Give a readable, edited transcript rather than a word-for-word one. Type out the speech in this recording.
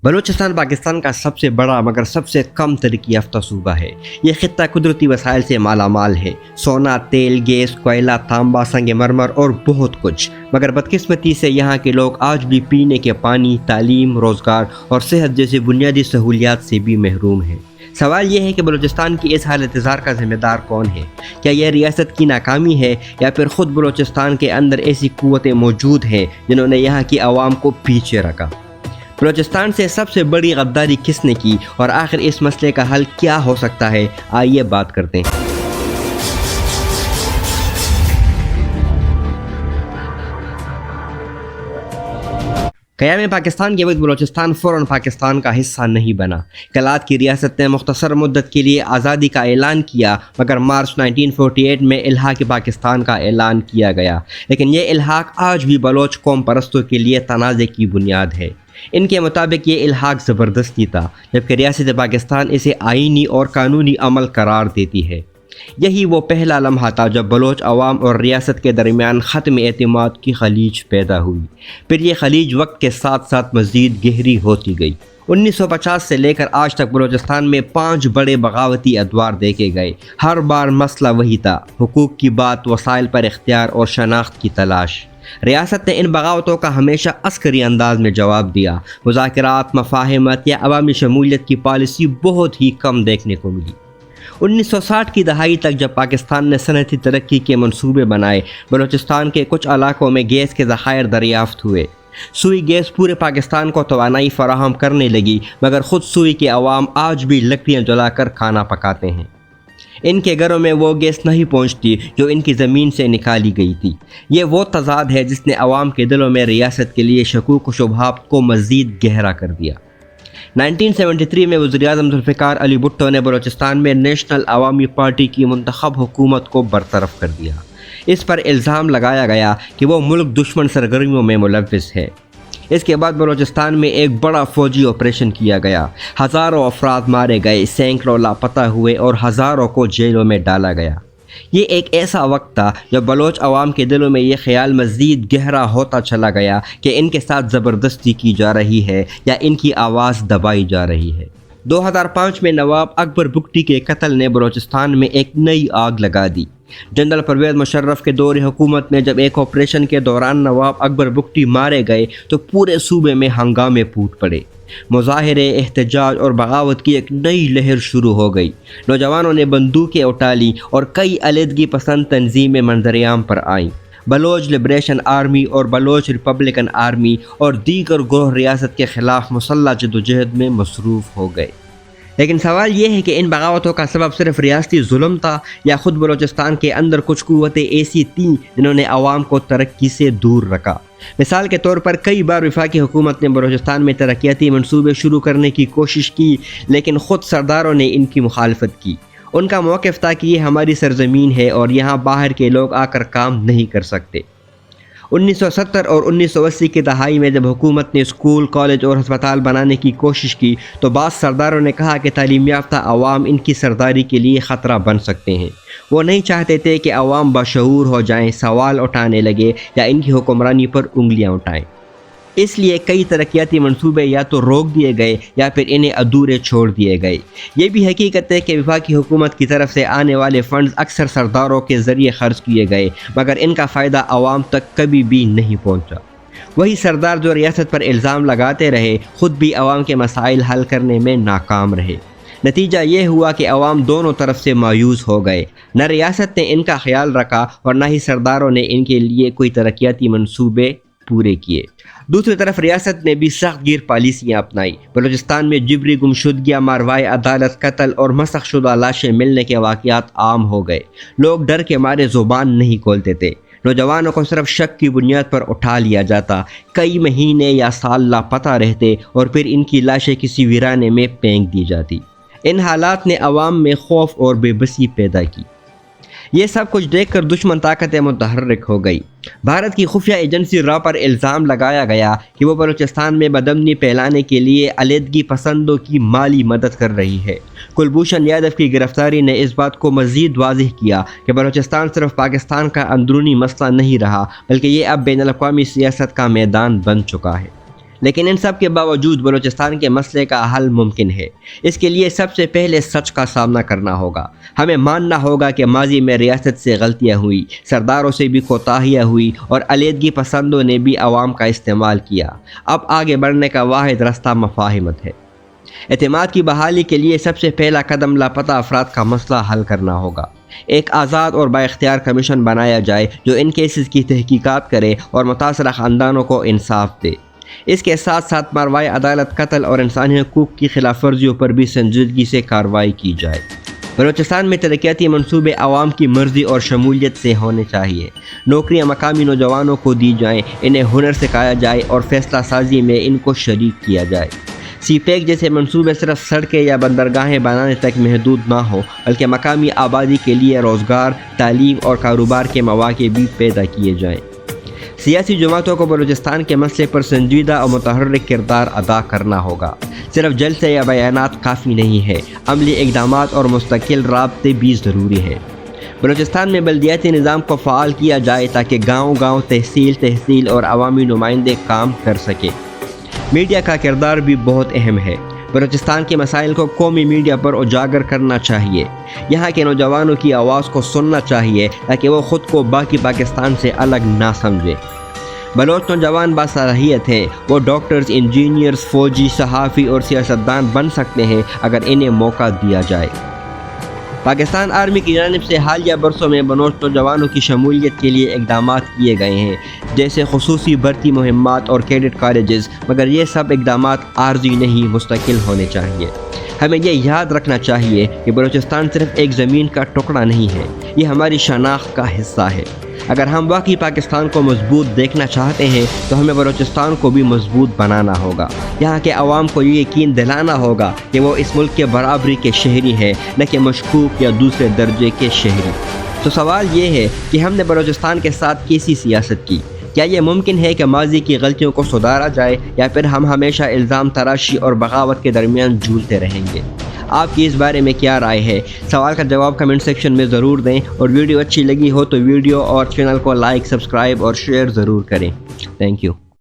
بلوچستان پاکستان کا سب سے بڑا مگر سب سے کم ترقی یافتہ صوبہ ہے۔ یہ خطہ قدرتی وسائل سے مالا مال ہے، سونا، تیل، گیس، کوئلہ، تانبا، سنگ مرمر اور بہت کچھ، مگر بدقسمتی سے یہاں کے لوگ آج بھی پینے کے پانی، تعلیم، روزگار اور صحت جیسی بنیادی سہولیات سے بھی محروم ہیں۔ سوال یہ ہے کہ بلوچستان کی اس حالت زار کا ذمہ دار کون ہے؟ کیا یہ ریاست کی ناکامی ہے یا پھر خود بلوچستان کے اندر ایسی قوتیں موجود ہیں جنہوں نے یہاں کی عوام کو پیچھے رکھا؟ بلوچستان سے سب سے بڑی غداری کس نے کی اور آخر اس مسئلے کا حل کیا ہو سکتا ہے؟ آئیے بات کرتے ہیں۔ قیام پاکستان کے وقت بلوچستان فوراً پاکستان کا حصہ نہیں بنا۔ کلات کی ریاست نے مختصر مدت کے لیے آزادی کا اعلان کیا، مگر مارچ 1948 میں الحاق پاکستان کا اعلان کیا گیا، لیکن یہ الحاق آج بھی بلوچ قوم پرستوں کے لیے تنازع کی بنیاد ہے۔ ان کے مطابق یہ الحاق زبردستی تھا، جبکہ ریاست پاکستان اسے آئینی اور قانونی عمل قرار دیتی ہے۔ یہی وہ پہلا لمحہ تھا جب بلوچ عوام اور ریاست کے درمیان ختم اعتماد کی خلیج پیدا ہوئی۔ پھر یہ خلیج وقت کے ساتھ ساتھ مزید گہری ہوتی گئی۔ 1950 سے لے کر آج تک بلوچستان میں 5 بڑے بغاوتی ادوار دیکھے گئے۔ ہر بار مسئلہ وہی تھا، حقوق کی بات، وسائل پر اختیار اور شناخت کی تلاش۔ ریاست نے ان بغاوتوں کا ہمیشہ عسکری انداز میں جواب دیا۔ مذاکرات، مفاہمت یا عوامی شمولیت کی پالیسی بہت ہی کم دیکھنے کو ملی۔ 1960 کی دہائی تک جب پاکستان نے صنعتی ترقی کے منصوبے بنائے، بلوچستان کے کچھ علاقوں میں گیس کے ذخائر دریافت ہوئے۔ سوئی گیس پورے پاکستان کو توانائی فراہم کرنے لگی، مگر خود سوئی کے عوام آج بھی لکڑیاں جلا کر کھانا پکاتے ہیں۔ ان کے گھروں میں وہ گیس نہیں پہنچتی جو ان کی زمین سے نکالی گئی تھی۔ یہ وہ تضاد ہے جس نے عوام کے دلوں میں ریاست کے لیے شکوک و شبہات کو مزید گہرا کر دیا۔ 1973 میں وزیر اعظم ذوالفقار علی بھٹو نے بلوچستان میں نیشنل عوامی پارٹی کی منتخب حکومت کو برطرف کر دیا۔ اس پر الزام لگایا گیا کہ وہ ملک دشمن سرگرمیوں میں ملوث ہے۔ اس کے بعد بلوچستان میں ایک بڑا فوجی آپریشن کیا گیا، ہزاروں افراد مارے گئے، سینکڑوں لاپتہ ہوئے اور ہزاروں کو جیلوں میں ڈالا گیا۔ یہ ایک ایسا وقت تھا جب بلوچ عوام کے دلوں میں یہ خیال مزید گہرا ہوتا چلا گیا کہ ان کے ساتھ زبردستی کی جا رہی ہے یا ان کی آواز دبائی جا رہی ہے۔ 2005 میں نواب اکبر بگٹی کے قتل نے بلوچستان میں ایک نئی آگ لگا دی۔ جنرل پرویز مشرف کے دور حکومت میں جب ایک آپریشن کے دوران نواب اکبر بگٹی مارے گئے تو پورے صوبے میں ہنگامے پھوٹ پڑے۔ مظاہرے، احتجاج اور بغاوت کی ایک نئی لہر شروع ہو گئی۔ نوجوانوں نے بندوقیں اٹھا لیں اور کئی علیحدگی پسند تنظیمیں منظر عام پر آئیں۔ بلوچ لبریشن آرمی اور بلوچ ریپبلکن آرمی اور دیگر گروہ ریاست کے خلاف مسلح جدوجہد میں مصروف ہو گئے۔ لیکن سوال یہ ہے کہ ان بغاوتوں کا سبب صرف ریاستی ظلم تھا یا خود بلوچستان کے اندر کچھ قوتیں ایسی تھیں جنہوں نے عوام کو ترقی سے دور رکھا؟ مثال کے طور پر کئی بار وفاقی حکومت نے بلوچستان میں ترقیاتی منصوبے شروع کرنے کی کوشش کی، لیکن خود سرداروں نے ان کی مخالفت کی۔ ان کا موقف تھا کہ یہ ہماری سرزمین ہے اور یہاں باہر کے لوگ آ کر کام نہیں کر سکتے۔ 1970 اور 1980 کی دہائی میں جب حکومت نے اسکول، کالج اور ہسپتال بنانے کی کوشش کی تو بعض سرداروں نے کہا کہ تعلیم یافتہ عوام ان کی سرداری کے لیے خطرہ بن سکتے ہیں۔ وہ نہیں چاہتے تھے کہ عوام باشعور ہو جائیں، سوال اٹھانے لگے یا ان کی حکمرانی پر انگلیاں اٹھائیں۔ اس لیے کئی ترقیاتی منصوبے یا تو روک دیے گئے یا پھر انہیں ادھورے چھوڑ دیے گئے۔ یہ بھی حقیقت ہے کہ وفاقی حکومت کی طرف سے آنے والے فنڈز اکثر سرداروں کے ذریعے خرچ کیے گئے، مگر ان کا فائدہ عوام تک کبھی بھی نہیں پہنچا۔ وہی سردار جو ریاست پر الزام لگاتے رہے، خود بھی عوام کے مسائل حل کرنے میں ناکام رہے۔ نتیجہ یہ ہوا کہ عوام دونوں طرف سے مایوس ہو گئے۔ نہ ریاست نے ان کا خیال رکھا اور نہ ہی سرداروں نے ان کے لیے کوئی ترقیاتی منصوبے پورے کیے۔ دوسری طرف ریاست نے بھی سخت گیر پالیسیاں اپنائی۔ بلوچستان میں جبری گمشدگیاں، ماروائے عدالت، قتل اور مسخ شدہ لاشیں ملنے کے واقعات عام ہو گئے۔ لوگ ڈر کے مارے زبان نہیں کھولتے تھے۔ نوجوانوں کو صرف شک کی بنیاد پر اٹھا لیا جاتا، کئی مہینے یا سال لاپتہ رہتے اور پھر ان کی لاشیں کسی ویرانے میں پھینک دی جاتی۔ ان حالات نے عوام میں خوف اور بے بسی پیدا کی۔ یہ سب کچھ دیکھ کر دشمن طاقتیں متحرک ہو گئی۔ بھارت کی خفیہ ایجنسی را پر الزام لگایا گیا کہ وہ بلوچستان میں بدامنی پھیلانے کے لیے علیحدگی پسندوں کی مالی مدد کر رہی ہے۔ کلبھوشن یادو کی گرفتاری نے اس بات کو مزید واضح کیا کہ بلوچستان صرف پاکستان کا اندرونی مسئلہ نہیں رہا، بلکہ یہ اب بین الاقوامی سیاست کا میدان بن چکا ہے۔ لیکن ان سب کے باوجود بلوچستان کے مسئلے کا حل ممکن ہے۔ اس کے لیے سب سے پہلے سچ کا سامنا کرنا ہوگا۔ ہمیں ماننا ہوگا کہ ماضی میں ریاست سے غلطیاں ہوئی، سرداروں سے بھی کوتاہیاں ہوئی اور علیحدگی پسندوں نے بھی عوام کا استعمال کیا۔ اب آگے بڑھنے کا واحد راستہ مفاہمت ہے۔ اعتماد کی بحالی کے لیے سب سے پہلا قدم لاپتہ افراد کا مسئلہ حل کرنا ہوگا۔ ایک آزاد اور با اختیار کمیشن بنایا جائے جو ان کیسز کی تحقیقات کرے اور متاثرہ خاندانوں کو انصاف دے۔ اس کے ساتھ ساتھ ماوراء عدالت قتل اور انسانی حقوق کی خلاف ورزیوں پر بھی سنجیدگی سے کارروائی کی جائے۔ بلوچستان میں ترقیاتی منصوبے عوام کی مرضی اور شمولیت سے ہونے چاہیے۔ نوکریاں مقامی نوجوانوں کو دی جائیں، انہیں ہنر سکھایا جائے اور فیصلہ سازی میں ان کو شریک کیا جائے۔ سی پیک جیسے منصوبے صرف سڑکیں یا بندرگاہیں بنانے تک محدود نہ ہوں، بلکہ مقامی آبادی کے لیے روزگار، تعلیم اور کاروبار کے مواقع بھی پیدا کیے جائیں۔ سیاسی جماعتوں کو بلوچستان کے مسئلے پر سنجیدہ اور متحرک کردار ادا کرنا ہوگا۔ صرف جلسے یا بیانات کافی نہیں ہے، عملی اقدامات اور مستقل رابطے بھی ضروری ہیں۔ بلوچستان میں بلدیاتی نظام کو فعال کیا جائے تاکہ گاؤں گاؤں، تحصیل اور عوامی نمائندے کام کر سکیں۔ میڈیا کا کردار بھی بہت اہم ہے۔ بلوچستان کے مسائل کو قومی میڈیا پر اجاگر کرنا چاہیے۔ یہاں کے نوجوانوں کی آواز کو سننا چاہیے تاکہ وہ خود کو باقی پاکستان سے الگ نہ سمجھے۔ بلوچ نوجوان باصلاحیت ہیں، وہ ڈاکٹرز، انجینئرز، فوجی، صحافی اور سیاستدان بن سکتے ہیں اگر انہیں موقع دیا جائے۔ پاکستان آرمی کی جانب سے حالیہ برسوں میں بلوچ نوجوانوں کی شمولیت کے لیے اقدامات کیے گئے ہیں، جیسے خصوصی بھرتی مہمات اور کیڈٹ کالجز، مگر یہ سب اقدامات عارضی نہیں، مستقل ہونے چاہیے۔ ہمیں یہ یاد رکھنا چاہیے کہ بلوچستان صرف ایک زمین کا ٹکڑا نہیں ہے، یہ ہماری شناخت کا حصہ ہے۔ اگر ہم واقعی پاکستان کو مضبوط دیکھنا چاہتے ہیں تو ہمیں بلوچستان کو بھی مضبوط بنانا ہوگا۔ یہاں کے عوام کو یہ یقین دلانا ہوگا کہ وہ اس ملک کے برابری کے شہری ہیں، نہ کہ مشکوک یا دوسرے درجے کے شہری۔ تو سوال یہ ہے کہ ہم نے بلوچستان کے ساتھ کیسی سیاست کی؟ کیا یہ ممکن ہے کہ ماضی کی غلطیوں کو سدھارا جائے، یا پھر ہم ہمیشہ الزام تراشی اور بغاوت کے درمیان جھولتے رہیں گے؟ آپ کی اس بارے میں کیا رائے ہے؟ سوال کا جواب کمنٹ سیکشن میں ضرور دیں، اور ویڈیو اچھی لگی ہو تو ویڈیو اور چینل کو لائک، سبسکرائب اور شیئر ضرور کریں۔ Thank you.